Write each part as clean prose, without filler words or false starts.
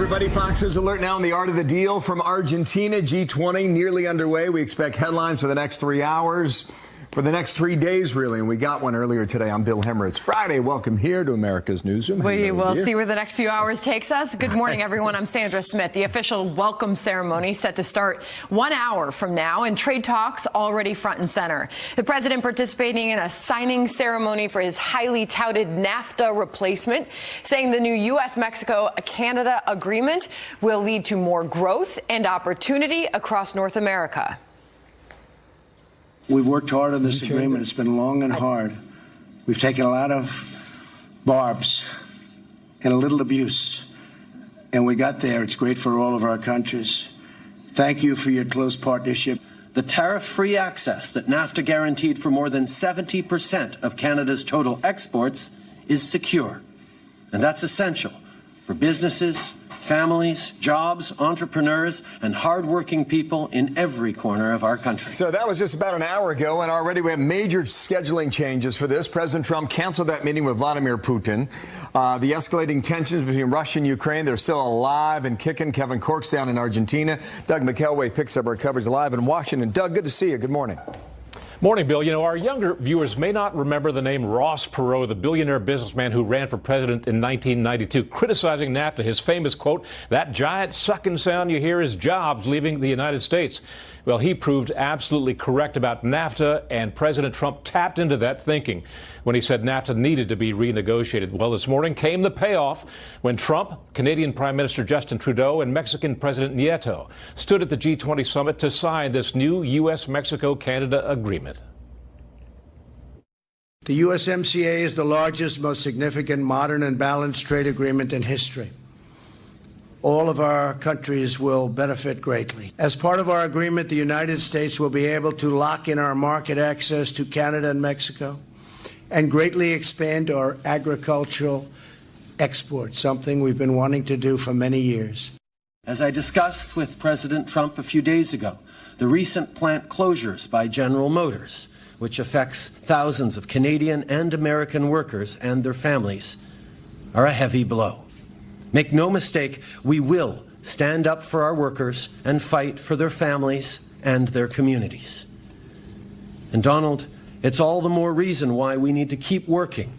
everybody. Fox News Alert now on the art of the deal from Argentina. G20 nearly underway. We expect headlines for the next 3 hours, for the next 3 days, really. And we got one earlier today. I'm Bill Hemmer. It's Friday. Welcome here to America's Newsroom. We will see where the next few hours takes us. Good morning, everyone. I'm Sandra Smith. The official welcome ceremony set to start 1 hour from now, and trade talks already front and center. The president participating in a signing ceremony for his highly touted NAFTA replacement, saying the new U.S.-Mexico-Canada agreement will lead to more growth and opportunity across North America. We've worked hard on this agreement. It's been long and hard. We've taken a lot of barbs and a little abuse, and we got there. It's great for all of our countries. Thank you for your close partnership. The tariff-free access that NAFTA guaranteed for more than 70% of Canada's total exports is secure, and that's essential for businesses, families, jobs, entrepreneurs, and hardworking people in every corner of our country. So that was just about an hour ago, and already we have major scheduling changes for this. President Trump canceled that meeting with Vladimir Putin. The escalating tensions between Russia and Ukraine, they're still alive and kicking. Kevin Cork's down in Argentina. Doug McElway picks up our coverage live in Washington. Doug, good to see you. Good morning. Morning, Bill. You know, our younger viewers may not remember the name Ross Perot, the billionaire businessman who ran for president in 1992, criticizing NAFTA. His famous quote, "That giant sucking sound you hear is jobs leaving the United States." Well, he proved absolutely correct about NAFTA, and President Trump tapped into that thinking when he said NAFTA needed to be renegotiated. Well, this morning came the payoff when Trump, Canadian Prime Minister Justin Trudeau, and Mexican President Nieto stood at the G20 summit to sign this new U.S.-Mexico-Canada agreement. The USMCA is the largest, most significant, modern, and balanced trade agreement in history. All of our countries will benefit greatly. As part of our agreement, the United States will be able to lock in our market access to Canada and Mexico and greatly expand our agricultural exports, something we've been wanting to do for many years. As I discussed with President Trump a few days ago, the recent plant closures by General Motors, which affects thousands of Canadian and American workers and their families, are a heavy blow. Make no mistake, we will stand up for our workers and fight for their families and their communities. And Donald, it's all the more reason why we need to keep working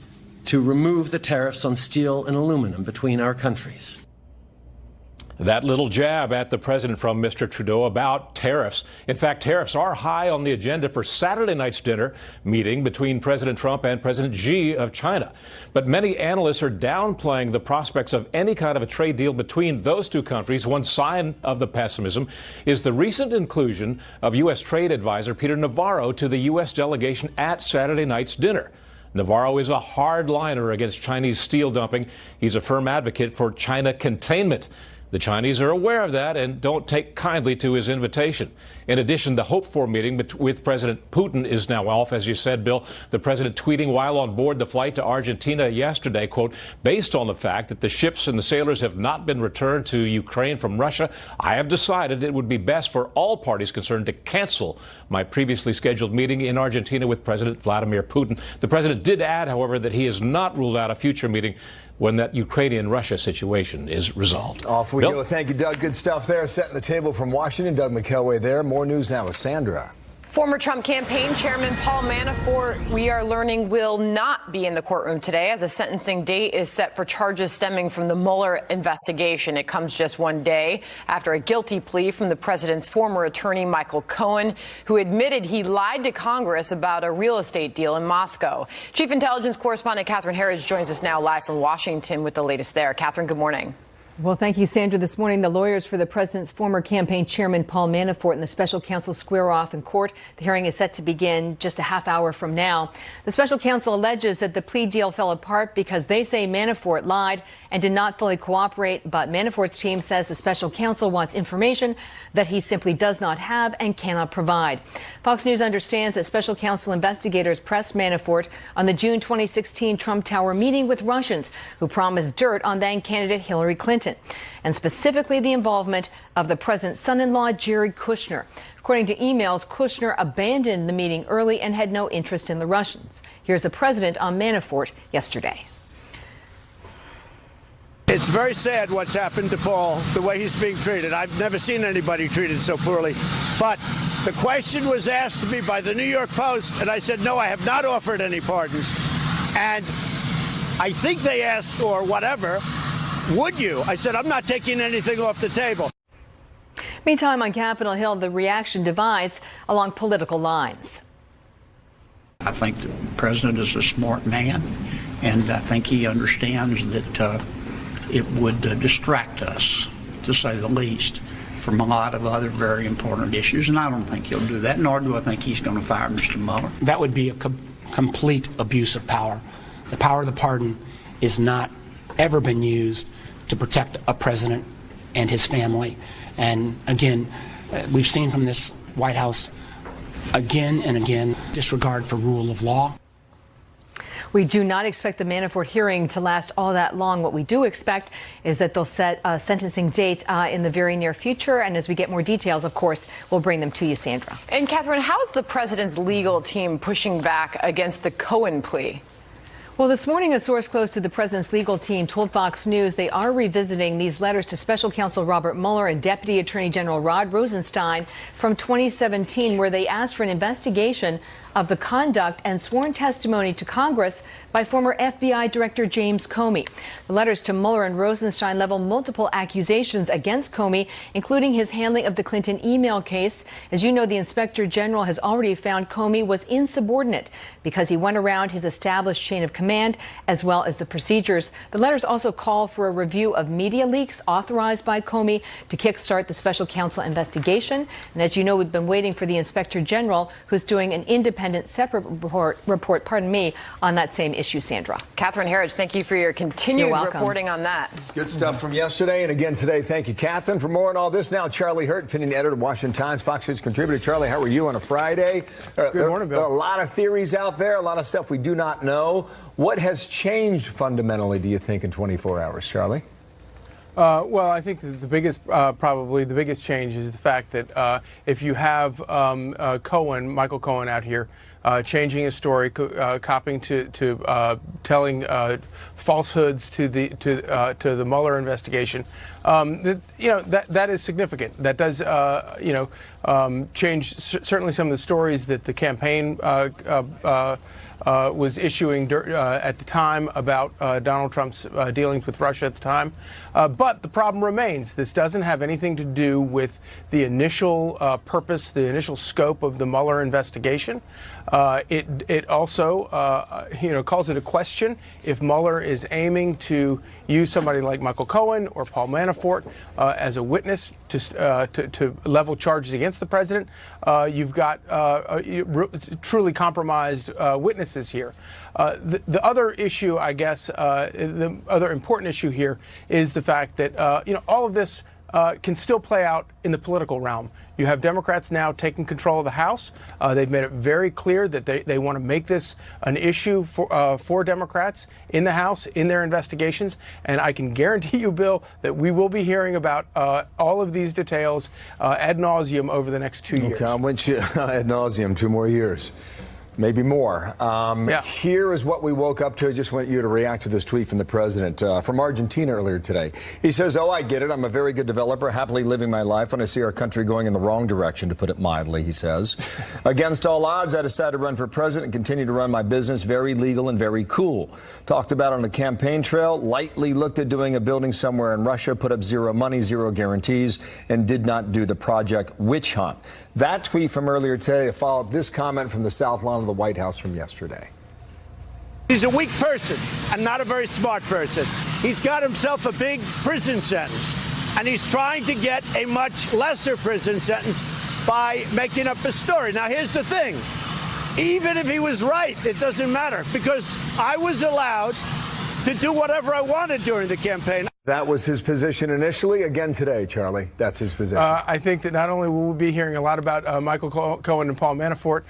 to remove the tariffs on steel and aluminum between our countries. That little jab at the president from Mr. Trudeau about tariffs. In fact, tariffs are high on the agenda for Saturday night's dinner meeting between President Trump and President Xi of China. But many analysts are downplaying the prospects of any kind of a trade deal between those two countries. One sign of the pessimism is the recent inclusion of U.S. Trade Advisor Peter Navarro to the U.S. delegation at Saturday night's dinner. Navarro is a hardliner against Chinese steel dumping. He's a firm advocate for China containment. The Chinese are aware of that and don't take kindly to his invitation. In addition, the hoped-for meeting with President Putin is now off, as you said, Bill. The president tweeting while on board the flight to Argentina yesterday, quote, "Based on the fact that the ships and the sailors have not been returned to Ukraine from Russia, I have decided it would be best for all parties concerned to cancel my previously scheduled meeting in Argentina with President Vladimir Putin." The president did add, however, that he has not ruled out a future meeting when that Ukrainian-Russia situation is resolved. Off we go. Thank you, Doug. Good stuff there. Setting the table from Washington. Doug McElway there. More news now with Sandra. Former Trump campaign chairman Paul Manafort, we are learning, will not be in the courtroom today as a sentencing date is set for charges stemming from the Mueller investigation. It comes just one day after a guilty plea from the president's former attorney, Michael Cohen, who admitted he lied to Congress about a real estate deal in Moscow. Chief Intelligence Correspondent Catherine Herridge joins us now live from Washington with the latest there. Catherine, good morning. Well, thank you, Sandra. This morning, the lawyers for the president's former campaign chairman, Paul Manafort, and the special counsel square off in court. The hearing is set to begin just a half hour from now. The special counsel alleges that the plea deal fell apart because they say Manafort lied and did not fully cooperate. But Manafort's team says the special counsel wants information that he simply does not have and cannot provide. Fox News understands that special counsel investigators pressed Manafort on the June 2016 Trump Tower meeting with Russians who promised dirt on then candidate Hillary Clinton, and specifically the involvement of the president's son-in-law, Jared Kushner. According to emails, Kushner abandoned the meeting early and had no interest in the Russians. Here's the president on Manafort yesterday. It's very sad what's happened to Paul, the way he's being treated. I've never seen anybody treated so poorly. But the question was asked to me by the New York Post, and I said, no, I have not offered any pardons. And I think they asked, or whatever, would you? I said, I'm not taking anything off the table. Meantime, on Capitol Hill, the reaction divides along political lines. I think the president is a smart man, and I think he understands that it would distract us, to say the least, from a lot of other very important issues, and I don't think he'll do that, nor do I think he's going to fire Mr. Mueller. That would be a complete abuse of power. The power of the pardon is not ever been used to protect a president and his family. And again, we've seen from this White House again and again disregard for rule of law. We do not expect the Manafort hearing to last all that long. What we do expect is that they'll set a sentencing date in the very near future. And as we get more details, of course, we'll bring them to you, Sandra. And Catherine, how is the president's legal team pushing back against the Cohen plea? Well, this morning, a source close to the president's legal team told Fox News they are revisiting these letters to special counsel Robert Mueller and Deputy Attorney General Rod Rosenstein from 2017, where they asked for an investigation of the conduct and sworn testimony to Congress by former FBI Director James Comey. The letters to Mueller and Rosenstein level multiple accusations against Comey, including his handling of the Clinton email case. As you know, the Inspector General has already found Comey was insubordinate because he went around his established chain of command, as well as the procedures. The letters also call for a review of media leaks authorized by Comey to kickstart the special counsel investigation. And as you know, we've been waiting for the Inspector General, who's doing an independent separate report on that same issue, Sandra. Catherine Herridge, thank you for your continued reporting on that. Good stuff from yesterday and again today. Thank you, Catherine. For more on all this now, Charlie Hurt, opinion editor of Washington Times, Fox News contributor. Charlie, how are you on a Friday? Good morning, Bill. There are a lot of theories out there, a lot of stuff we do not know. What has changed fundamentally, do you think, in 24 hours, Charlie? Well, I think that the biggest, probably the biggest change is the fact that if you have Michael Cohen out here changing his story, copying to telling falsehoods to the Mueller investigation, that is significant. That does change certainly some of the stories that the campaign was issuing at the time about Donald Trump's dealings with Russia at the time. But the problem remains. This doesn't have anything to do with the initial purpose, the initial scope of the Mueller investigation. It also, calls it a question if Mueller is aiming to use somebody like Michael Cohen or Paul Manafort as a witness to level charges against the president. You've got truly compromised witnesses here. The other issue, I guess, the other important issue here is the fact that, all of this can still play out in the political realm. You have Democrats now taking control of the House. They've made it very clear that they want to make this an issue for Democrats in the House, in their investigations. And I can guarantee you, Bill, that we will be hearing about all of these details ad nauseum over the next 2 years. Okay, I want you ad nauseum 2 more years. Maybe more. Here is what we woke up to. I just want you to react to this tweet from the president from Argentina earlier today. He says, I get it. I'm a very good developer, happily living my life when I see our country going in the wrong direction, to put it mildly, he says. Against all odds, I decided to run for president and continue to run my business. Very legal and very cool. Talked about on the campaign trail, lightly looked at doing a building somewhere in Russia, put up zero money, zero guarantees, and did not do the project witch hunt. That tweet from earlier today followed this comment from the South Lawn of the White House from yesterday. He's a weak person and not a very smart person. He's got himself a big prison sentence, and he's trying to get a much lesser prison sentence by making up a story. Now, here's the thing. Even if he was right, it doesn't matter, because I was allowed to do whatever I wanted during the campaign. That was his position initially. Again today, Charlie, that's his position. I think that not only will we be hearing a lot about Michael Cohen and Paul Manafort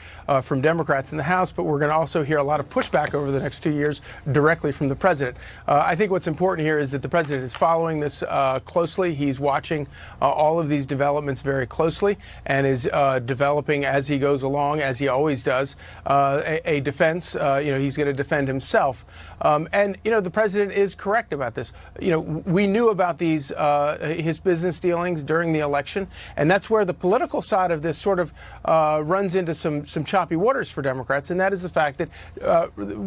from Democrats in the House, but we're going to also hear a lot of pushback over the next 2 years directly from the president. I think what's important here is that the president is following this closely. He's watching all of these developments very closely and is developing as he goes along, as he always does, a defense. He's going to defend himself. And the president is correct about this. we knew about these his business dealings during the election, and that's where the political side of this sort of runs into some choppy waters for Democrats, and that is the fact that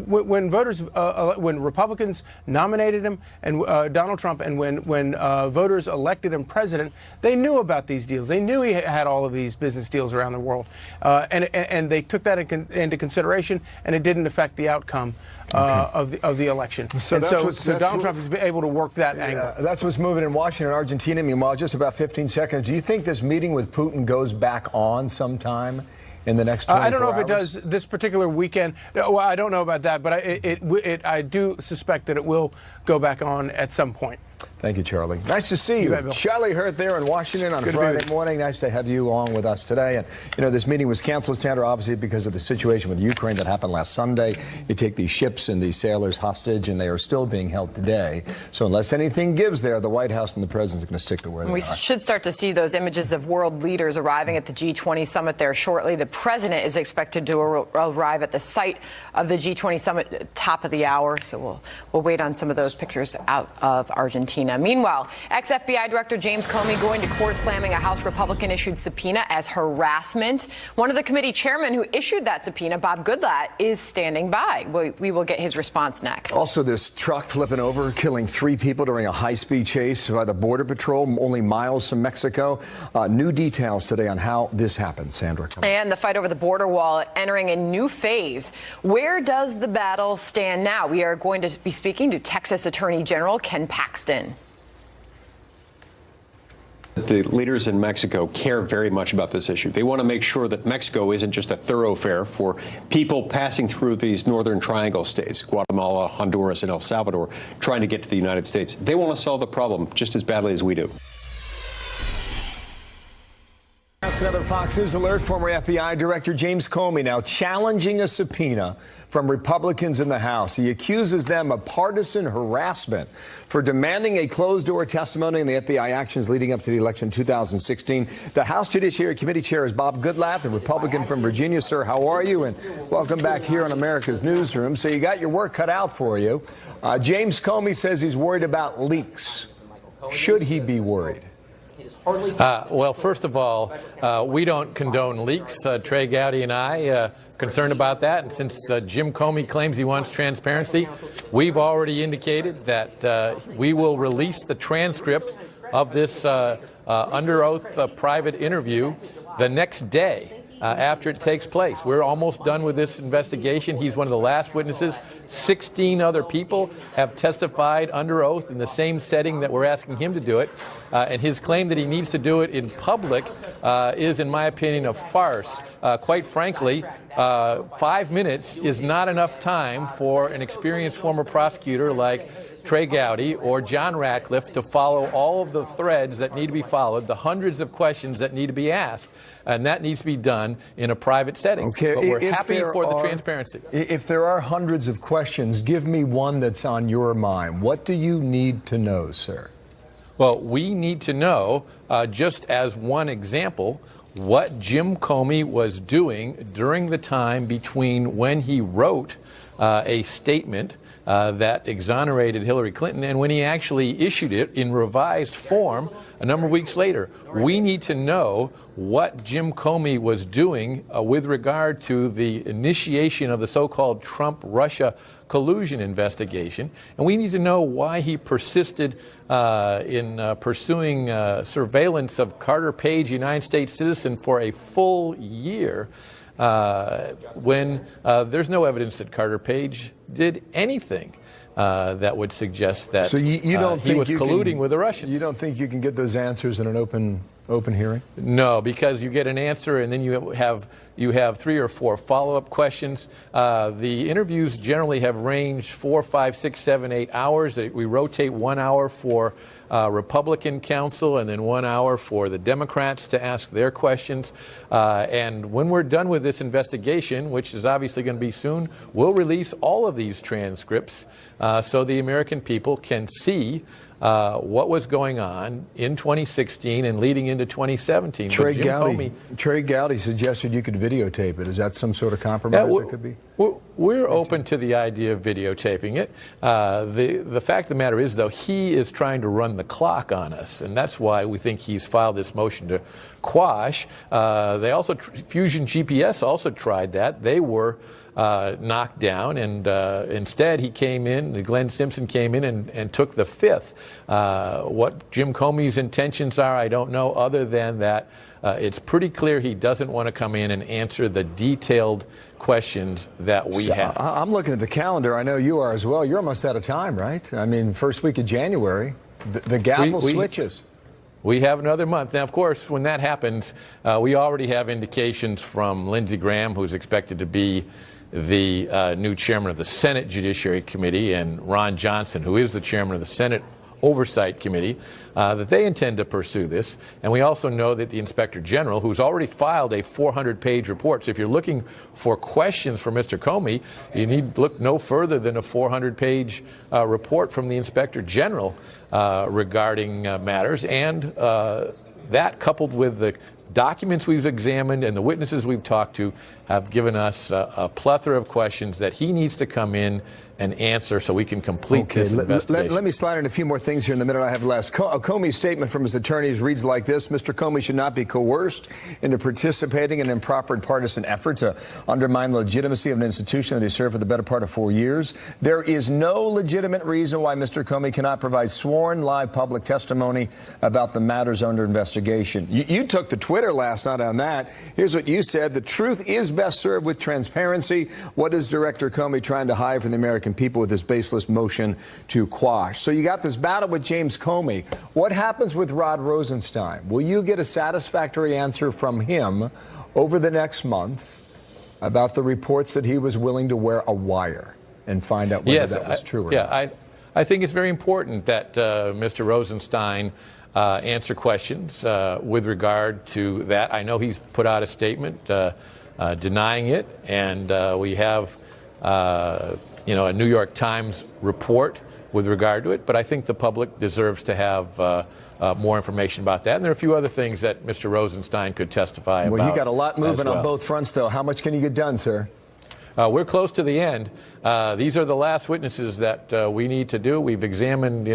when Republicans nominated him and Donald Trump, and when voters elected him president, they knew about these deals. They knew he had all of these business deals around the world, and they took that into consideration, and it didn't affect the outcome of the election. So Donald Trump has been able to work that angle. That's what's moving in Washington and Argentina. Meanwhile, just about 15 seconds. Do you think this meeting with Putin goes back on sometime in the next 24 hours? I don't know if it does this particular weekend. Well, I don't know about that, but I do suspect that it will go back on at some point. Thank you, Charlie. Nice to see you. Charlie Hurt there in Washington on a Friday morning. Nice to have you along with us today. And, you know, this meeting was canceled, Sandra, obviously because of the situation with Ukraine that happened last Sunday. You take these ships and these sailors hostage, and they are still being held today. So unless anything gives there, the White House and the president are going to stick to where they are. We should start to see those images of world leaders arriving at the G20 summit there shortly. The president is expected to arrive at the site of the G20 summit top of the hour. So we'll wait on some of those pictures out of Argentina. Meanwhile, ex-FBI Director James Comey going to court slamming a House Republican-issued subpoena as harassment. One of the committee chairmen who issued that subpoena, Bob Goodlatte, is standing by. We will get his response next. Also, this truck flipping over, killing 3 people during a high-speed chase by the Border Patrol, only miles from Mexico. New details today on how this happened, Sandra. And the fight over the border wall entering a new phase. Where does the battle stand now? We are going to be speaking to Texas Attorney General Ken Paxton. The leaders in Mexico care very much about this issue. They want to make sure that Mexico isn't just a thoroughfare for people passing through these northern triangle states, Guatemala, Honduras, and El Salvador, trying to get to the United States. They want to solve the problem just as badly as we do. That's another Fox News alert. Former FBI Director James Comey now challenging a subpoena from Republicans in the House. He accuses them of partisan harassment for demanding a closed-door testimony in the FBI actions leading up to the election in 2016. The House Judiciary Committee Chair is Bob Goodlatte, the Republican from Virginia. Sir, how are you? And welcome back here on America's Newsroom. So you got your work cut out for you. James Comey says he's worried about leaks. Should he be worried? Well, first of all, we don't condone leaks. Trey Gowdy and I concerned about that. And since Jim Comey claims he wants transparency, we've already indicated that we will release the transcript of this under oath private interview the next day after it takes place. We're almost done with this investigation. He's one of the last witnesses. 16 other people have testified under oath in the same setting that we're asking him to do it. And his claim that he needs to do it in public is, in my opinion, a farce. Quite frankly, 5 minutes is not enough time for an experienced former prosecutor like Trey Gowdy or John Ratcliffe to follow all of the threads that need to be followed, the hundreds of questions that need to be asked, and that needs to be done in a private setting. Okay, but we're happy for the transparency. If there are hundreds of questions, give me one that's on your mind. What do you need to know, sir? Well, we need to know, just as one example, what Jim Comey was doing during the time between when he wrote a statement that exonerated Hillary Clinton and when he actually issued it in revised form a number of weeks later. We need to know what Jim Comey was doing with regard to the initiation of the so-called Trump-Russia collusion investigation, and we need to know why he persisted in pursuing surveillance of Carter Page, United States citizen, for a full year when there's no evidence that Carter Page did anything that would suggest that you don't he think was colluding with the Russians. You don't think you can get those answers in an open hearing? No, because you get an answer and then you have 3 or 4 follow-up questions. The interviews generally have ranged 4, 5, 6, 7, 8 hours. We rotate 1 hour for Republican counsel and then 1 hour for the Democrats to ask their questions. And when we're done with this investigation, which is obviously going to be soon, we'll release all of these transcripts so the American people can see what was going on in 2016 and leading into 2017. Trey Gowdy suggested you could videotape it. Is that some sort of compromise that could be? we're open to the idea of videotaping it. The fact of the matter is, though, he is trying to run the clock on us, and that's why we think he's filed this motion to quash. Fusion GPS also tried that. They were knocked down, and instead Glenn Simpson came in and took the fifth. What Jim Comey's intentions are, I don't know, other than that it's pretty clear he doesn't want to come in and answer the detailed questions that we have. I'm looking at the calendar. I know you are as well. You're almost out of time, right? I mean, first week of January, the gavel switches. We have another month. Now, of course, when that happens, we already have indications from Lindsey Graham, who's expected to be the new chairman of the Senate Judiciary Committee, and Ron Johnson, who is the chairman of the Senate Oversight Committee, that they intend to pursue this. And we also know that the Inspector General, who's already filed a 400-page report, so if you're looking for questions for Mr. Comey, you need to look no further than a 400-page report from the Inspector General regarding matters. And that, coupled with the documents we've examined and the witnesses we've talked to, have given us a plethora of questions that he needs to come in and answer so we can complete this investigation. Let me slide in a few more things here in the minute I have left. Comey's statement from his attorneys reads like this: Mr. Comey should not be coerced into participating in an improper and partisan effort to undermine the legitimacy of an institution that he served for the better part of 4 years. There is no legitimate reason why Mr. Comey cannot provide sworn live public testimony about the matters under investigation. You took to Twitter last night on that. Here's what you said: the truth is best served with transparency. What is Director Comey trying to hide from the American people with this baseless motion to quash? So you got this battle with James Comey. What happens with Rod Rosenstein? Will you get a satisfactory answer from him over the next month about the reports that he was willing to wear a wire, and find out whether that was true or not? I think it's very important that Mr. Rosenstein answer questions with regard to that. I know he's put out a statement denying it, and we have a New York Times report with regard to it, but I think the public deserves to have more information about that. And there are a few other things that Mr. Rosenstein could testify about. Well, you got a lot moving on both fronts, though. How much can you get done, sir? We're close to the end. These are the last witnesses that we need to do. We've examined,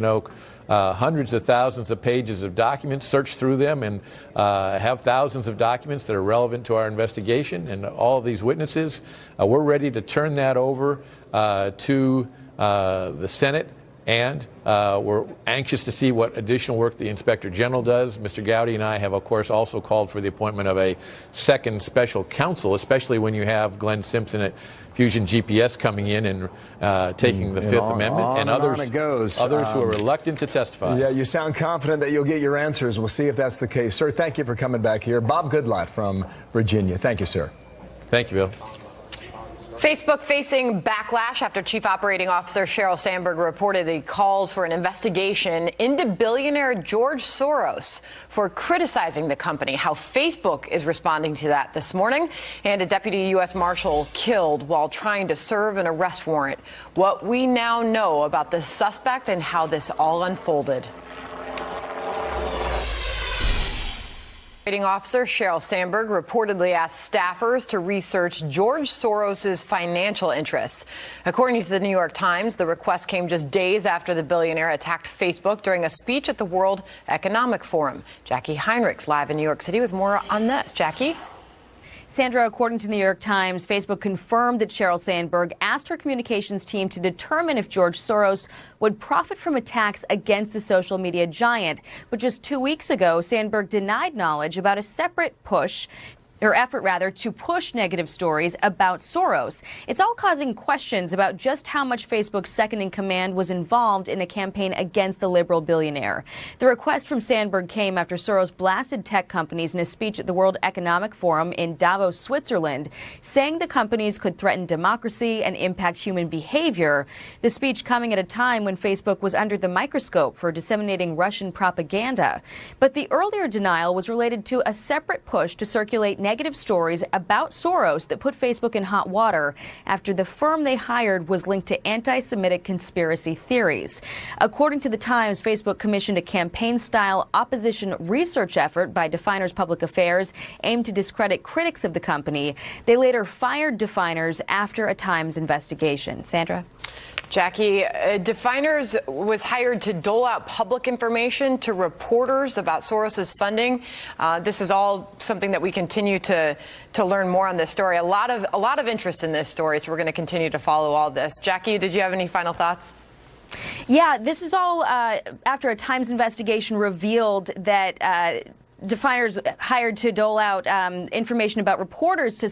hundreds of thousands of pages of documents, searched through them, and have thousands of documents that are relevant to our investigation and all of these witnesses. We're ready to turn that over to the Senate, and we're anxious to see what additional work the Inspector General does. Mr. Gowdy and I have, of course, also called for the appointment of a second special counsel, especially when you have Glenn Simpson at Fusion GPS coming in and taking the Fifth Amendment, and others who are reluctant to testify. Yeah, you sound confident that you'll get your answers. We'll see if that's the case. Sir, thank you for coming back here. Bob Goodlatte from Virginia. Thank you, sir. Thank you, Bill. Facebook facing backlash after Chief Operating Officer Sheryl Sandberg reportedly calls for an investigation into billionaire George Soros for criticizing the company. How Facebook is responding to that this morning. And a deputy U.S. Marshal killed while trying to serve an arrest warrant. What we now know about the suspect and how this all unfolded. Operating Officer Sheryl Sandberg reportedly asked staffers to research George Soros' financial interests. According to the New York Times, the request came just days after the billionaire attacked Facebook during a speech at the World Economic Forum. Jackie Heinrich's live in New York City with more on this. Jackie? Sandra, according to the New York Times, Facebook confirmed that Sheryl Sandberg asked her communications team to determine if George Soros would profit from attacks against the social media giant. But just 2 weeks ago, Sandberg denied knowledge about a separate effort to push negative stories about Soros. It's all causing questions about just how much Facebook's second in command was involved in a campaign against the liberal billionaire. The request from Sandberg came after Soros blasted tech companies in a speech at the World Economic Forum in Davos, Switzerland, saying the companies could threaten democracy and impact human behavior. The speech coming at a time when Facebook was under the microscope for disseminating Russian propaganda. But the earlier denial was related to a separate push to circulate negative negative stories about Soros that put Facebook in hot water after the firm they hired was linked to anti-Semitic conspiracy theories. According to The Times, Facebook commissioned a campaign-style opposition research effort by Definers Public Affairs aimed to discredit critics of the company. They later fired Definers after a Times investigation. Sandra? Jackie, Definers was hired to dole out public information to reporters about Soros's funding. This is all something that we continue to learn more on this story. A lot of interest in this story, so we're going to continue to follow all this. Jackie, did you have any final thoughts? Yeah, this is all after a Times investigation revealed that Definers hired to dole out information about reporters to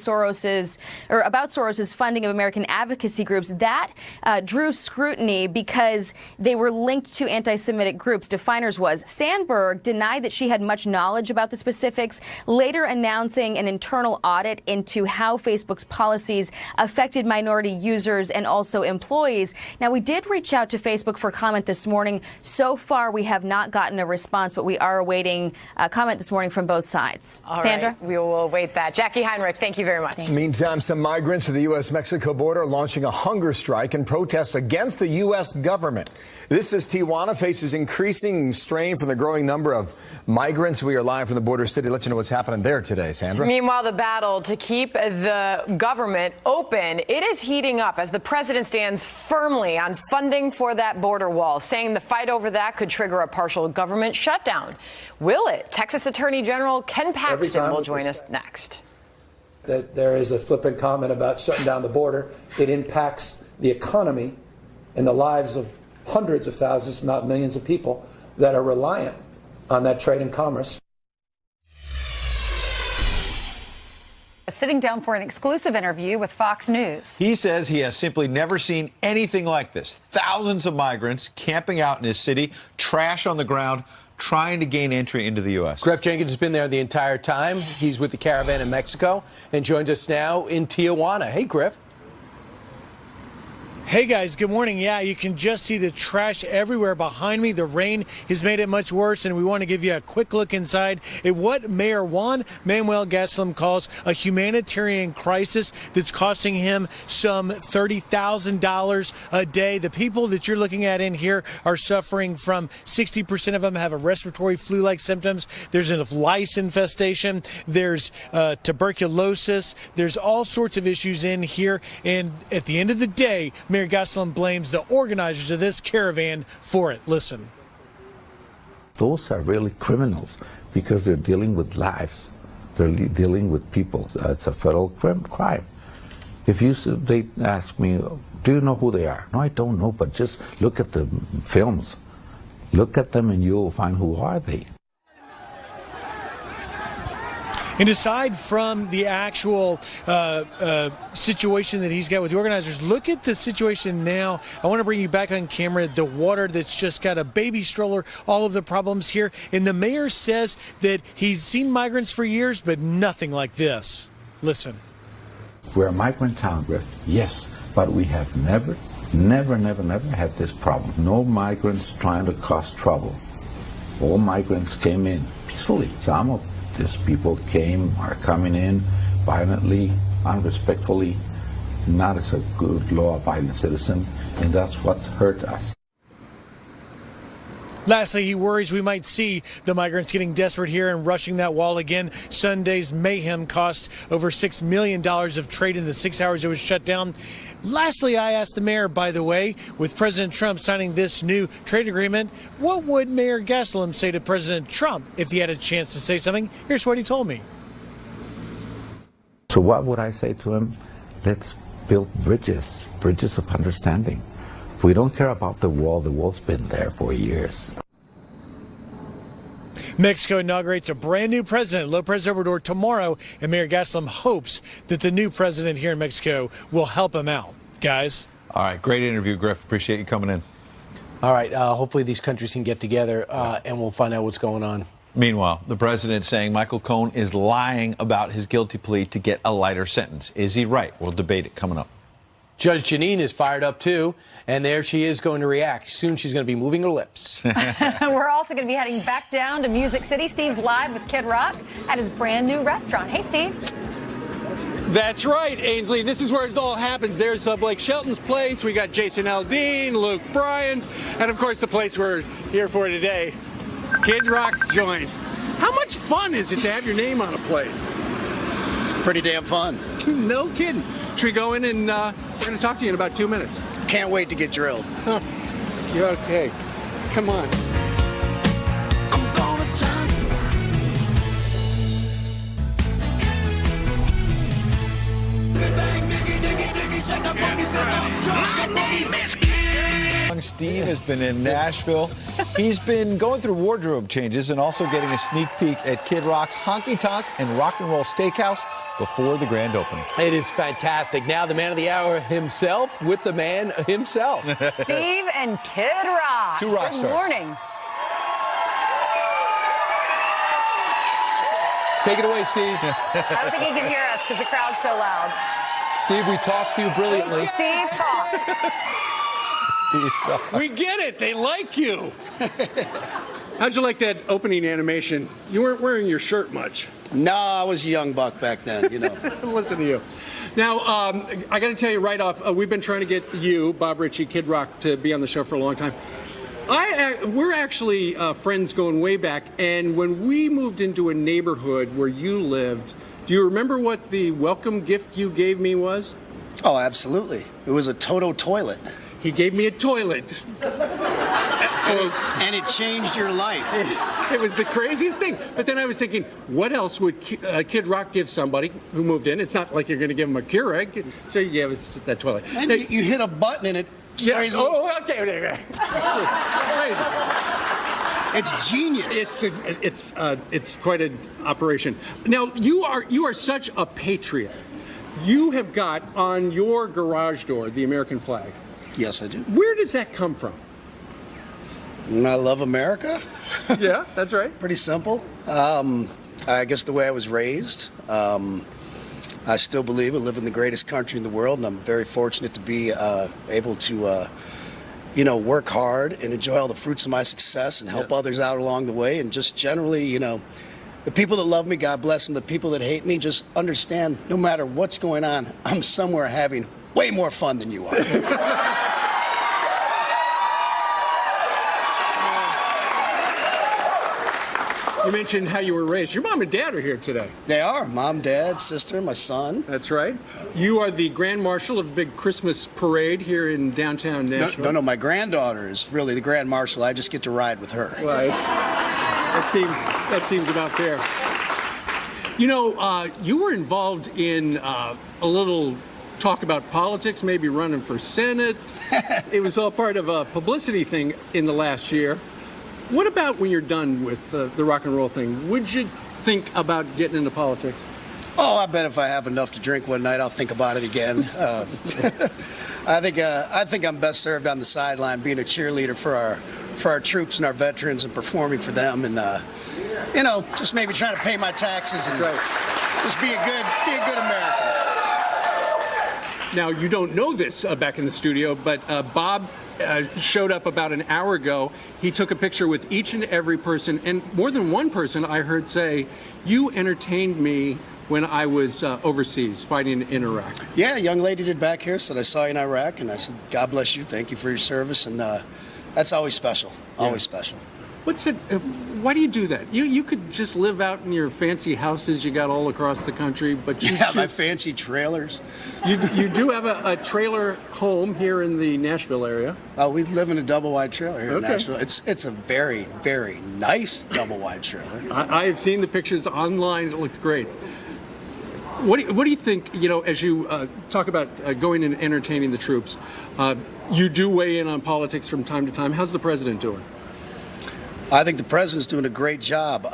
about Soros's funding of American advocacy groups. That drew scrutiny because they were linked to anti-Semitic groups. Definers was. Sandberg denied that she had much knowledge about the specifics, later announcing an internal audit into how Facebook's policies affected minority users and also employees. Now, we did reach out to Facebook for comment this morning. So far, we have not gotten a response, but we are awaiting comment this morning from both sides. All Sandra? right, we will await that. Jackie Heinrich, thank you very much. Meantime, some migrants to the U.S.-Mexico border are launching a hunger strike in protest against the U.S. government. This as Tijuana faces increasing strain from the growing number of migrants. We are live from the border city. Let you know what's happening there today, Sandra. Meanwhile, the battle to keep the government open, it is heating up as the president stands firmly on funding for that border wall, saying the fight over that could trigger a partial government shutdown. Will it? Texas Attorney General Ken Paxton will join us next. That there is a flippant comment about shutting down the border. It impacts the economy and the lives of hundreds of thousands, not millions of people that are reliant on that trade and commerce. Sitting down for an exclusive interview with Fox News. He says he has simply never seen anything like this. Thousands of migrants camping out in his city, trash on the ground, trying to gain entry into the U.S. Griff Jenkins has been there the entire time. He's with the caravan in Mexico and joins us now in Tijuana. Hey, Griff. Hey guys, good morning. Yeah, you can just see the trash everywhere behind me. The rain has made it much worse, and we want to give you a quick look inside at what Mayor Juan Manuel Gastelum calls a humanitarian crisis that's costing him some $30,000 a day. The people that you're looking at in here are suffering from 60% of them have a respiratory flu-like symptoms. There's a lice infestation. There's tuberculosis. There's all sorts of issues in here, and at the end of the day, Mayor Gastelum blames the organizers of this caravan for it. Listen. Those are really criminals because they're dealing with lives. They're dealing with people. It's a federal crime. If they ask me, do you know who they are? No, I don't know, but just look at the films. Look at them and you'll find who are they. And aside from the actual situation that he's got with the organizers, look at the situation now. I want to bring you back on camera, the water that's just got a baby stroller, all of the problems here. And the mayor says that he's seen migrants for years, but nothing like this. Listen. We're a migrant town, Griff. Yes, but we have never had this problem. No migrants trying to cause trouble. All migrants came in peacefully. Some of these people are coming in violently, unrespectfully, not as a good law-abiding citizen, and that's what's hurt us. Lastly, he worries we might see the migrants getting desperate here and rushing that wall again. Sunday's mayhem cost over $6 million of trade in the 6 hours it was shut down. Lastly, I asked the mayor, by the way, with President Trump signing this new trade agreement, what would Mayor Gastelum say to President Trump if he had a chance to say something? Here's what he told me. So what would I say to him? Let's build bridges of understanding. If we don't care about the wall's been there for years. Mexico inaugurates a brand new president, López Obrador, tomorrow, and Mayor Gastelum hopes that the new president here in Mexico will help him out. Guys. All right, great interview, Griff. Appreciate you coming in. All right, hopefully these countries can get together and we'll find out what's going on. Meanwhile, the president saying Michael Cohen is lying about his guilty plea to get a lighter sentence. Is he right? We'll debate it coming up. Judge Janine is fired up, too, and there she is going to react. Soon she's going to be moving her lips. We're also going to be heading back down to Music City. Steve's live with Kid Rock at his brand new restaurant. Hey, Steve. That's right, Ainsley. This is where it all happens. There's Blake Shelton's place. We got Jason Aldean, Luke Bryan's, and of course the place we're here for today, Kid Rock's joint. How much fun is it to have your name on a place? It's pretty damn fun. No kidding. Should we go in and we're going to talk to you in about 2 minutes. Can't wait to get drilled. Huh. Okay, come on. Steve has been in Nashville. He's been going through wardrobe changes and also getting a sneak peek at Kid Rock's Honky Tonk and Rock and Roll Steakhouse before the grand opening. It is fantastic. Now the man of the hour himself with the man himself. Steve and Kid Rock. Two rock stars. Good morning. Take it away, Steve. I don't think he can hear us because the crowd's so loud. Steve, we tossed to you brilliantly. Steve, talk. Steve, talk. We get it. They like you. How'd you like that opening animation? You weren't wearing your shirt much. No, I was a young buck back then, you know. Listen to you. Now, I got to tell you right off, we've been trying to get you, Bob Ritchie, Kid Rock, to be on the show for a long time. We're actually friends going way back, and when we moved into a neighborhood where you lived, do you remember what the welcome gift you gave me was? Oh, absolutely. It was a Toto toilet. He gave me a toilet. And it changed your life. It was the craziest thing. But then I was thinking, what else would Kid Rock give somebody who moved in? It's not like you're going to give him a Keurig. So you gave us that toilet. And now, you hit a button and it sprays. Yeah. Oh, okay. It's genius. It's quite an operation. Now you are such a patriot. You have got on your garage door the American flag. Yes, I do. Where does that come from? I love America. Yeah, that's right. Pretty simple. I guess the way I was raised. I still believe I live in the greatest country in the world, and I'm very fortunate to be able to, work hard and enjoy all the fruits of my success and help others out along the way. And just generally, the people that love me, God bless them. The people that hate me, just understand no matter what's going on, I'm somewhere having way more fun than you are. You mentioned how you were raised. Your mom and dad are here today. They are. Mom, dad, sister, my son. That's right. You are the Grand Marshal of the big Christmas parade here in downtown Nashville. No. My granddaughter is really the Grand Marshal. I just get to ride with her. Right. That seems about fair. You were involved in a little talk about politics, maybe running for Senate. It was all part of a publicity thing in the last year. What about when you're done with the rock and roll thing? Would you think about getting into politics? Oh, I bet if I have enough to drink one night, I'll think about it again. I think I'm best served on the sideline, being a cheerleader for our troops and our veterans, and performing for them, and just maybe trying to pay my taxes and just be a good American. Now, you don't know this back in the studio, but Bob showed up about an hour ago. He took a picture with each and every person, and more than one person I heard say, "You entertained me when I was overseas fighting in Iraq." Yeah, a young lady did back here, said, "I saw you in Iraq," and I said, "God bless you, thank you for your service," and that's always special, always special. What's it? Why do you do that? You could just live out in your fancy houses you got all across the country, but you my fancy trailers. You do have a trailer home here in the Nashville area. Oh, we live in a double wide trailer here in Nashville. It's a very, very nice double wide trailer. I have seen the pictures online. It looks great. What do you think? As you talk about going and entertaining the troops, you do weigh in on politics from time to time. How's the president doing? I think the president's doing a great job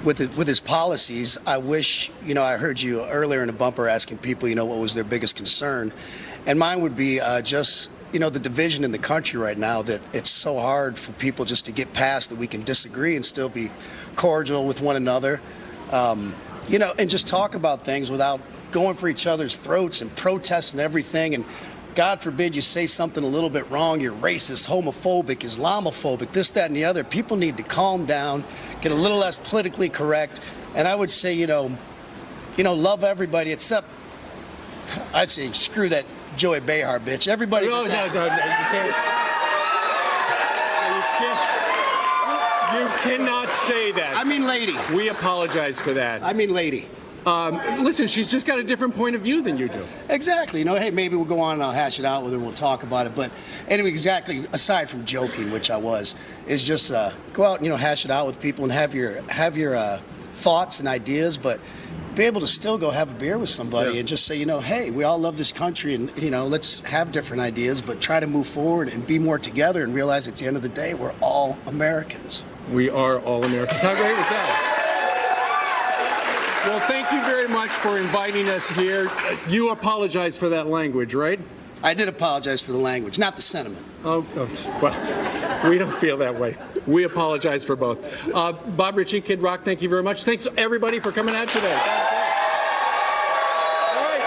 with his policies. I wish, I heard you earlier in a bumper asking people, what was their biggest concern. And mine would be just, the division in the country right now, that it's so hard for people just to get past, that we can disagree and still be cordial with one another, and just talk about things without going for each other's throats and protesting everything. And God forbid you say something a little bit wrong, you're racist, homophobic, Islamophobic, this, that, and the other. People need to calm down, get a little less politically correct. And I would say, love everybody except, I'd say, screw that Joey Behar bitch. Everybody. No, you can't. You cannot say that. I mean lady. We apologize for that. I mean lady. Listen, she's just got a different point of view than you do. Exactly. Hey, maybe we'll go on and I'll hash it out with her. We'll talk about it. But anyway, exactly, aside from joking, which I was, is just go out and, hash it out with people and have your thoughts and ideas, but be able to still go have a beer with somebody and just say, hey, we all love this country and, let's have different ideas, but try to move forward and be more together and realize at the end of the day, we're all Americans. We are all Americans. How great is that? Well, thank you very much for inviting us here. You apologize for that language, right? I did apologize for the language, not the sentiment. Oh, well, we don't feel that way. We apologize for both. Bob Ritchie, Kid Rock, thank you very much. Thanks, everybody, for coming out today. All right,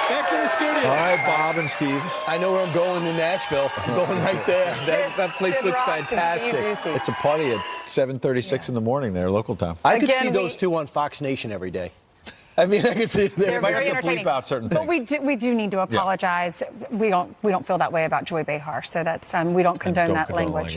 back to the studio. All right, Bob and Steve. I know where I'm going in Nashville. I'm going right there. That place looks fantastic. It's a party at 7:36 in the morning there, local time. I could see those two on Fox Nation every day. I mean, I could see They're might very have to bleep entertaining. out certain things. But we do need to apologize. Yeah. We don't feel that way about Joy Behar, so that's we don't condone that language.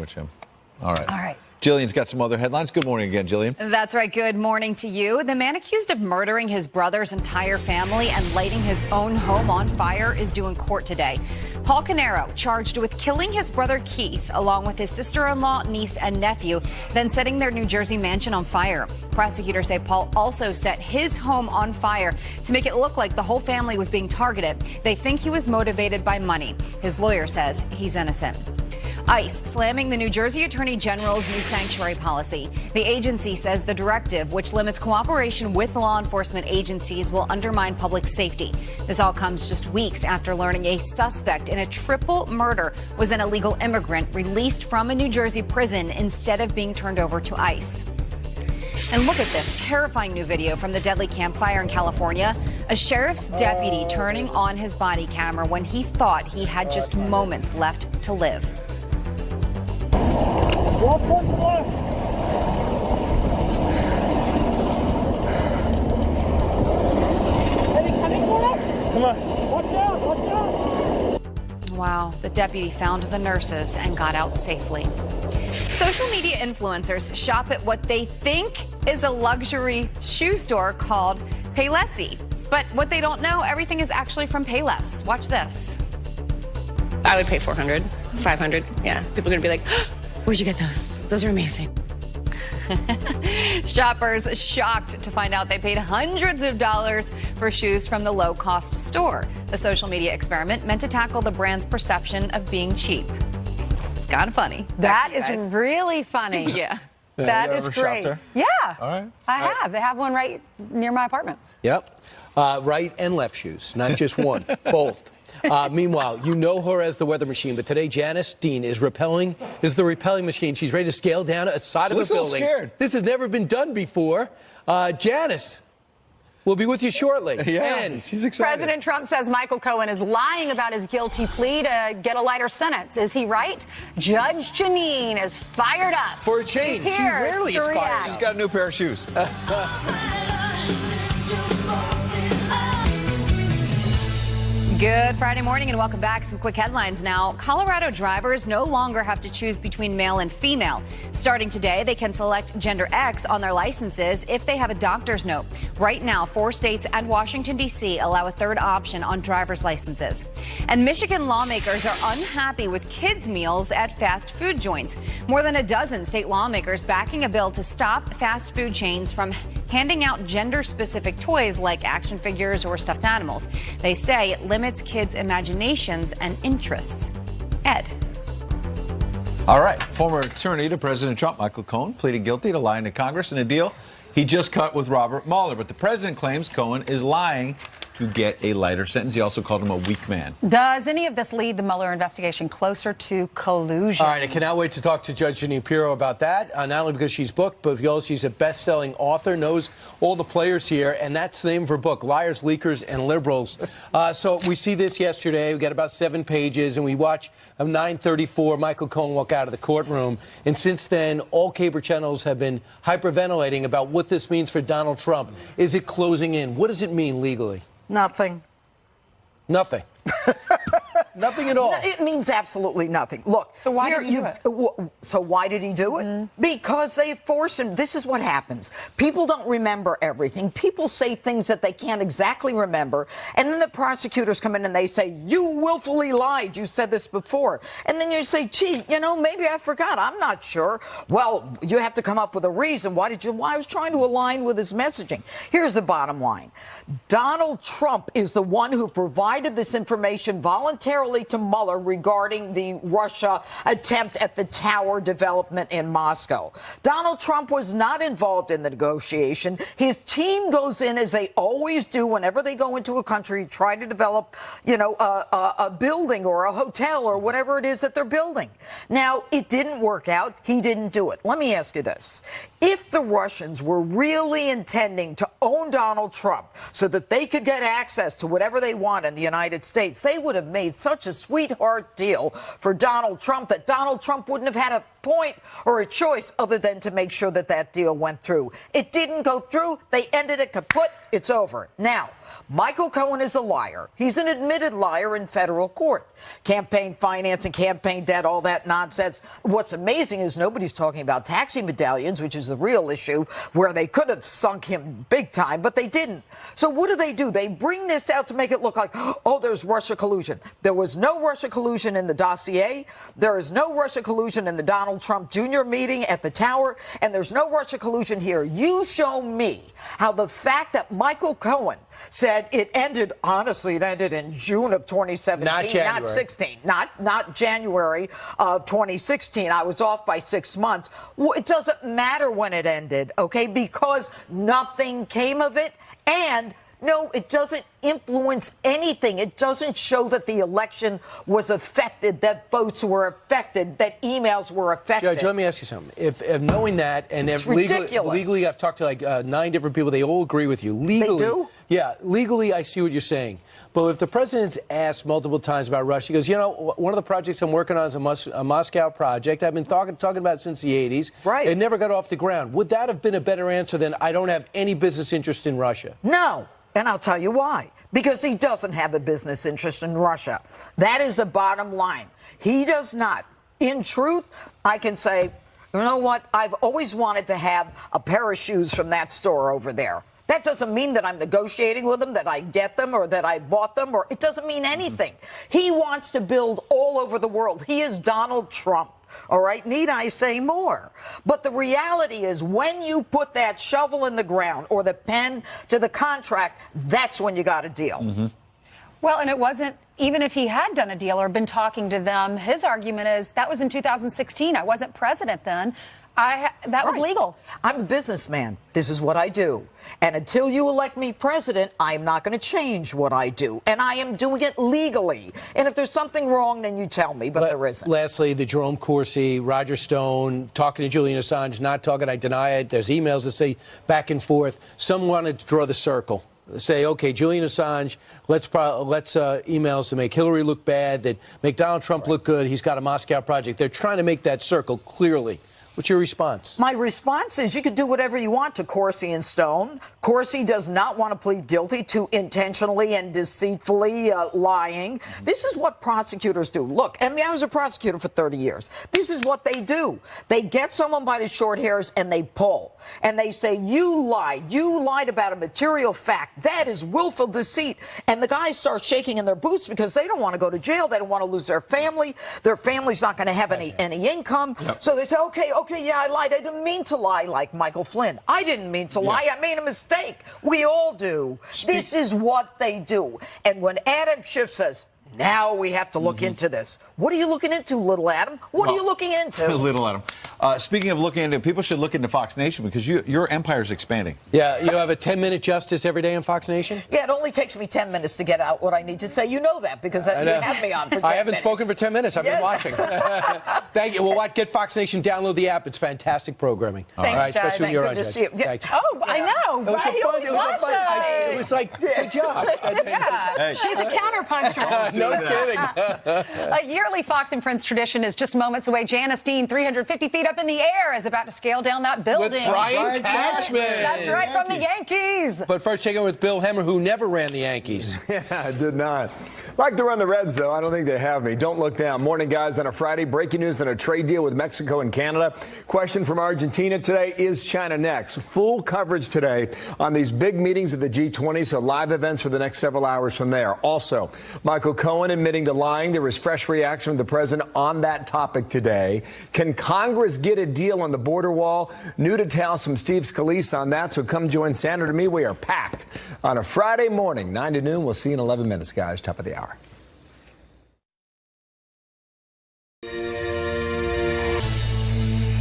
All right. All right. Jillian's got some other headlines. Good morning again, Jillian. That's right. Good morning to you. The man accused of murdering his brother's entire family and lighting his own home on fire is due in court today. Paul Canero charged with killing his brother Keith, along with his sister-in-law, niece, and nephew, then setting their New Jersey mansion on fire. Prosecutors say Paul also set his home on fire to make it look like the whole family was being targeted. They think he was motivated by money. His lawyer says he's innocent. ICE slamming the New Jersey Attorney General's new sanctuary policy. The agency says the directive, which limits cooperation with law enforcement agencies, will undermine public safety. This all comes just weeks after learning a suspect in a triple murder was an illegal immigrant released from a New Jersey prison instead of being turned over to ICE. And look at this terrifying new video from the deadly campfire in California. A sheriff's deputy turning on his body camera when he thought he had just moments left to live. Wow, the deputy found the nurses and got out safely. Social media influencers shop at what they think is a luxury shoe store called Paylessi. But what they don't know, everything is actually from Payless. Watch this. I would pay $400, $500. Yeah, people are going to be like, where'd you get those? Those are amazing. Shoppers shocked to find out they paid hundreds of dollars for shoes from the low-cost store. The social media experiment meant to tackle the brand's perception of being cheap. It's kind of funny. That is really funny. Yeah. That you is ever shopped great. there? Yeah. All right. I have. They have one right near my apartment. Yep. Right and left shoes, not just one, both. Meanwhile, you know her as the weather machine, but today Janice Dean is the repelling machine. She's ready to scale down a side of a building. Scared. This has never been done before. Janice, we'll be with you shortly. Yeah, and she's excited. President Trump says Michael Cohen is lying about his guilty plea to get a lighter sentence. Is he right? Judge Janine is fired up. For a change, She's she here rarely to is fired. react. She's got a new pair of shoes. Good Friday morning and welcome back. Some quick headlines now. Colorado drivers no longer have to choose between male and female. Starting today, they can select gender X on their licenses if they have a doctor's note. Right now, 4 states and Washington, D.C. allow a third option on driver's licenses. And Michigan lawmakers are unhappy with kids' meals at fast food joints. More than a dozen state lawmakers backing a bill to stop fast food chains from handing out gender-specific toys like action figures or stuffed animals. They say it limits kids' imaginations and interests. Ed. All right. Former attorney to President Trump, Michael Cohen, pleaded guilty to lying to Congress in a deal he just cut with Robert Mueller. But the president claims Cohen is lying to get a lighter sentence. He also called him a weak man. Does any of this lead the Mueller investigation closer to collusion? All right, I cannot wait to talk to Judge Jeanine Pirro about that, not only because she's booked, but because she's a best-selling author, knows all the players here, and that's the name of her book, Liars, Leakers, and Liberals. So we see this yesterday. We got about 7 pages, and we watch 9:34 Michael Cohen walk out of the courtroom. And since then, all cable channels have been hyperventilating about what this means for Donald Trump. Is it closing in? What does it mean legally? Nothing. Nothing. Nothing at all. It means absolutely nothing. Look, so why did he do it? So why did he do it? Because they forced him. This is what happens. People don't remember everything. People say things that they can't exactly remember, and then the prosecutors come in and they say, "You willfully lied. You said this before." And then you say, "Gee, maybe I forgot. I'm not sure." Well, you have to come up with a reason. Why did you? Why I was trying to align with his messaging. Here's the bottom line: Donald Trump is the one who provided this information voluntarily to Mueller regarding the Russia attempt at the tower development in Moscow. Donald Trump was not involved in the negotiation. His team goes in, as they always do whenever they go into a country, try to develop, a building or a hotel or whatever it is that they're building. Now, it didn't work out. He didn't do it. Let me ask you this. If the Russians were really intending to own Donald Trump so that they could get access to whatever they want in the United States, they would have made such a sweetheart deal for Donald Trump that Donald Trump wouldn't have had a point or a choice other than to make sure that that deal went through. It didn't go through. They ended it kaput. It's over. Now, Michael Cohen is a liar. He's an admitted liar in federal court. Campaign finance and campaign debt, all that nonsense. What's amazing is nobody's talking about taxi medallions, which is the real issue, where they could have sunk him big time, but they didn't. So what do? They bring this out to make it look like, oh, there's Russia collusion. There was no Russia collusion in the dossier. There is no Russia collusion in the Donald Trump Jr. meeting at the tower, and there's no Russia collusion here. You show me how the fact that Michael Cohen said it ended in June of 2017, not January. not 16, not January of 2016. I was off by 6 months. It doesn't matter when it ended, okay, because nothing came of it. And no, it doesn't influence anything. It doesn't show that the election was affected, that votes were affected, that emails were affected. Judge, let me ask you something. If knowing that, and it's if legally, I've talked to like 9 different people, they all agree with you. Legally, they do? Yeah, legally, I see what you're saying. But if the president's asked multiple times about Russia, he goes, one of the projects I'm working on is a Moscow project. I've been talking about it since the 80s. Right. It never got off the ground. Would that have been a better answer than I don't have any business interest in Russia? No. And I'll tell you why. Because he doesn't have a business interest in Russia. That is the bottom line. He does not. In truth, I can say, you know what? I've always wanted to have a pair of shoes from that store over there. That doesn't mean that I'm negotiating with them, that I get them, or that I bought them, or it doesn't mean anything. He wants to build all over the world. He is Donald Trump. All right, need I say more? But the reality is when you put that shovel in the ground or the pen to the contract, that's when you got a deal. Well, and it wasn't, even if he had done a deal or been talking to them, his argument is that was in 2016. I wasn't president then. That was legal. I'm a businessman. This is what I do. And until you elect me president, I'm not going to change what I do. And I am doing it legally. And if there's something wrong, then you tell me, but there isn't. Lastly, the Jerome Corsi, Roger Stone, talking to Julian Assange, not talking, I deny it. There's emails that say back and forth. Some wanted to draw the circle. Say, okay, Julian Assange, let's emails to make Hillary look bad, that make Donald Trump look good. He's got a Moscow project. They're trying to make that circle clearly. What's your response? My response is you could do whatever you want to Corsi and Stone. Corsi does not want to plead guilty to intentionally and deceitfully lying. This is what prosecutors do. Look, I was a prosecutor for 30 years. This is what they do. They get someone by the short hairs and they pull. And they say, you lied. You lied about a material fact. That is willful deceit. And the guys start shaking in their boots because they don't want to go to jail. They don't want to lose their family. Their family's not going to have any income. Yep. So they say, okay, yeah, I lied. I didn't mean to lie, like Michael Flynn. I didn't mean to lie. I made a mistake. We all do. This is what they do. And when Adam Schiff says, Now we have to look into this. What are you looking into, little Adam? What are you looking into? Little Adam. Speaking of looking into, people should look into Fox Nation because your empire is expanding. Yeah, you have a 10-minute justice every day on Fox Nation? Yeah, it only takes me 10 minutes to get out what I need to say. You know that because you have me on for 10 minutes. I haven't spoken for 10 minutes. I've been watching. Thank you. Well, get Fox Nation, download the app. It's fantastic programming. Thanks, all right, especially when you're on. Good to see you. Yeah. Oh, I know. It was Right? fun. It was like, good job. Yeah. She's a counterpuncher. No kidding. A yearly Fox and Friends tradition is just moments away. Janice Dean, 350 feet up in the air, is about to scale down that building. With Brian Cashman. That's right, from the Yankees. But first, check in with Bill Hemmer, who never ran the Yankees. Yeah, I did not. Like to run the Reds, though. I don't think they have me. Don't look down. Morning, guys. On a Friday, breaking news on a trade deal with Mexico and Canada. Question from Argentina today, is China next? Full coverage today on these big meetings at the G20, so live events for the next several hours from there. Also, Michael Cohen admitting to lying. There was fresh reaction from the president on that topic today. Can Congress get a deal on the border wall? New details from Steve Scalise on that, so come join Sandra and me. We are packed on a Friday morning, 9 to noon. We'll see you in 11 minutes, guys. Top of the hour.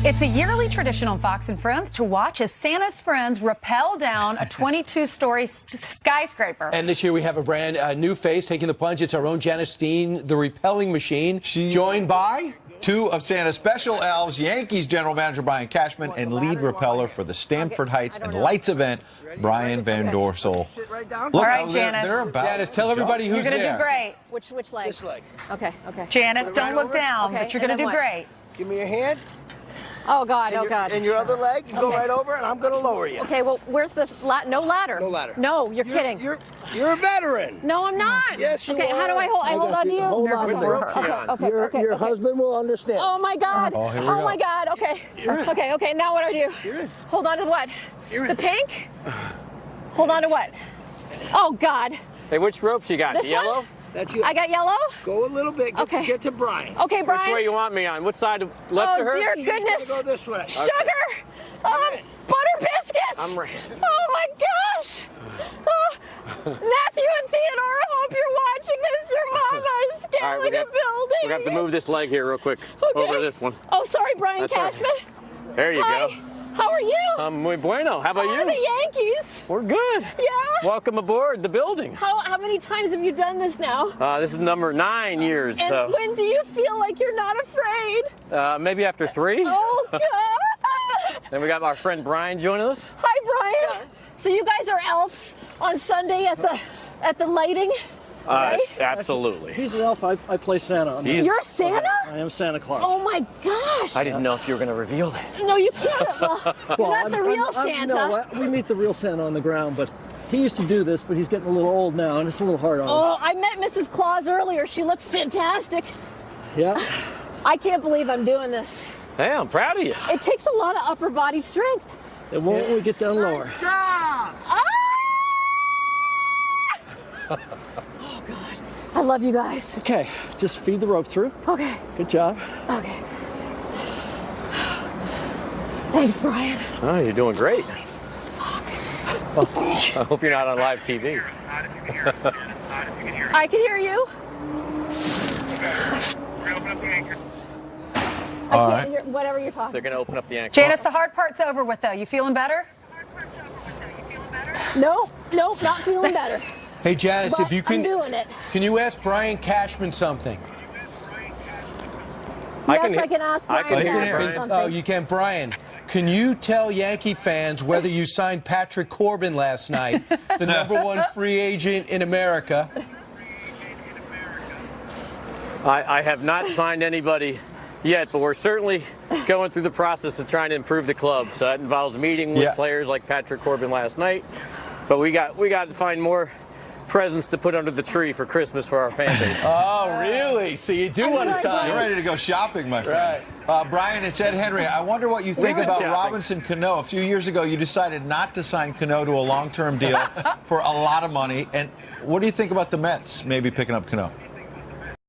It's a yearly tradition on Fox and Friends to watch as Santa's friends rappel down a 22-story skyscraper. And this year we have a brand new face taking the plunge. It's our own Janice Dean, the repelling machine, joined by two of Santa's special elves, Yankees general manager Brian Cashman and lead repeller for the Stamford Heights and Lights event, Brian Van Dorsel. Look, all right, Janice. They're about Janice, tell everybody who's there. You're going to do great. Which leg? This leg. Okay. Janice, don't look down, but you're going to do great. Give me your hand. Oh, God. Oh, God. And your other leg. You go right over, and I'm going to lower you. Okay, well, where's the no ladder? No ladder. No, you're kidding. You're a veteran. No, I'm not. Yes, you okay, are. how do I hold? I hold on to you. Hold on with the ropes on. Your husband will understand. Oh my God. Oh, here we go. My God. Okay. Okay. Now what do I do? Hold on to what? The pink? Hold on to what? Oh God. Hey, which ropes you got? This The yellow? one? That's you. I got yellow? Go a little bit. Get to Brian. Okay, Brian. Which way you want me on? Which side? Left or her? Oh dear She's goodness. gonna go this way. Sugar. Butter biscuits. I'm ready. Oh my gosh. Oh, Matthew and Theodore, I hope you're watching this. Your mama is All right, scaling a building. we have to move this leg here real quick. Okay. Over this one. Oh, sorry, Brian That's all Cashman. right. There you Hi. go. How are you? Muy bueno. How about you? The Yankees. We're good. Yeah. Welcome aboard the building. How many times have you done this now? This is number 9 years. And so when do you feel like you're not afraid? maybe after 3. Oh, God. Then we got our friend Brian joining us. Hi, Brian. So you guys are elves on Sunday at the lighting? Right? Absolutely. He's an elf. I play Santa. You're Santa? I am Santa Claus. Oh my gosh! I didn't know if you were going to reveal that. No, you can't. Well, you're not the real Santa. No, we meet the real Santa on the ground, but he used to do this, but he's getting a little old now, and it's a little hard on him. Oh, I met Mrs. Claus earlier. She looks fantastic. Yeah. I can't believe I'm doing this. Hey, I'm proud of you. It takes a lot of upper body strength. It won't when we get down lower. Nice job. Oh, God. I love you guys. Okay, just feed the rope through. Okay. Good job. Okay. Thanks, Brian. Oh, you're doing great. I hope you're not on live TV. I can hear you. I can't hear whatever you're talking. They're going to open up the anchor. Janice, the hard part's over with, though. You feeling better? Nope, not feeling better. Hey, Janice, But if you can, I'm doing it. Can you ask Brian Cashman something? Yes, I can ask Brian Cashman something. Oh, you can, Brian. Can you tell Yankee fans whether you signed Patrick Corbin last night, the #1 free agent in America? I have not signed anybody yet, but we're certainly going through the process of trying to improve the club. So that involves meeting with players like Patrick Corbin last night. But we got to find more presents to put under the tree for Christmas for our fan base. Oh, really? So you do want to sign? You're ready to go shopping, my friend. Right. Brian, it's Ed Henry. I wonder what you think about Robinson Cano. A few years ago, you decided not to sign Cano to a long-term deal for a lot of money. And what do you think about the Mets maybe picking up Cano?